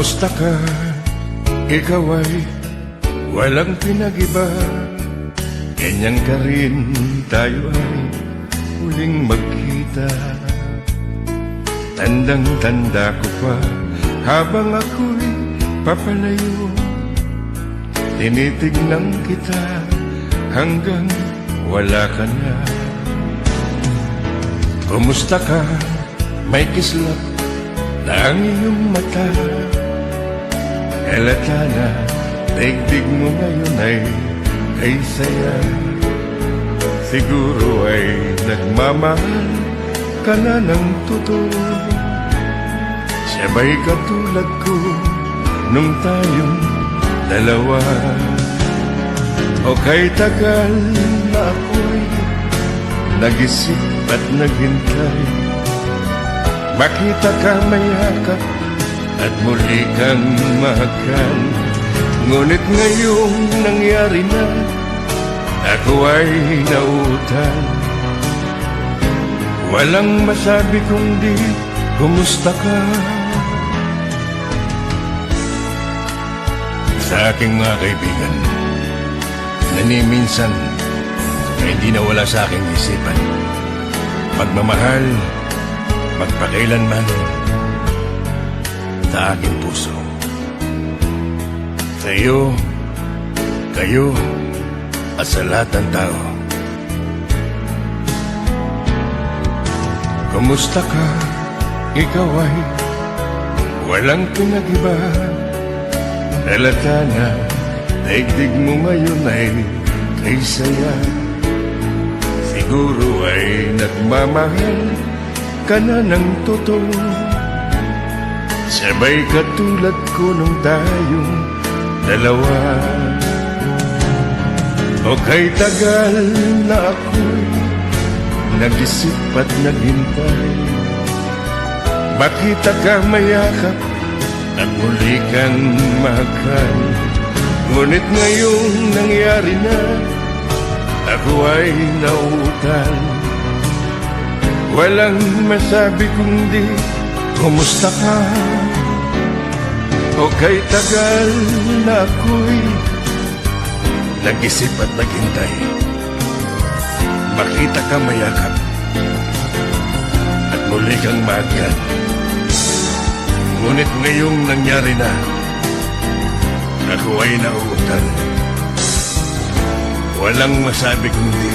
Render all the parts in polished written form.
Kumusta ka? Ikaw ay walang pinag-iba. Ganyan ka rin, tayo ay huling magkita. Tandang-tanda ko pa, habang ako'y papalayo, tinitignan kita hanggang wala ka na. Kumusta ka? May kislap na ang iyong mata. Halata na, daigdig mo ngayon ay kay saya. Siguro ay nagmamahal ka na ng totoo. Siya'y katulad ko nung tayong dalawa. O kay tagal na ako'y nag-isip at naghintay, makita ka mayakap at muli kang mahal. Ngunit ngayong nangyari na, ako ay nauutal. Walang masabi kundi kumusta ka. Sa aking mga kaibigan, minsan ay hindi nawala sa aking isipan. Magmamahal, magpakailanman sa aking puso. Sa iyo, kayo, at sa lahat ng tao. Kumusta ka? Ikaw ay walang pinag-iba. Halata na, daigdig mo ngayon ay kay saya. Siguro ay nagmamahal ka na ng totoo. Sabay katulad ko nung tayong dalawa. O kay tagal na ako'y nag-isip at naghintay, makita ka mayakap at muli kang mahal. Ngunit ngayong nangyari na, ako ay nauutal. Walang masabi kundi kumusta ka. O kay tagal na ako'y nag-isip at naghintay, makita ka mayakap at muli kang mahal. Ngunit ngayong nangyari na, ako ay nauutal. Walang masabi kundi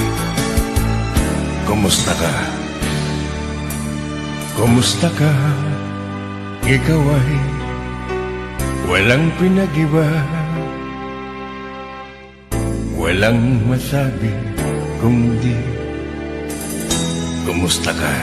kumusta ka. Kumusta ka? Ikaw ay walang pinag-iba. Walang masabi kundi kumusta ka.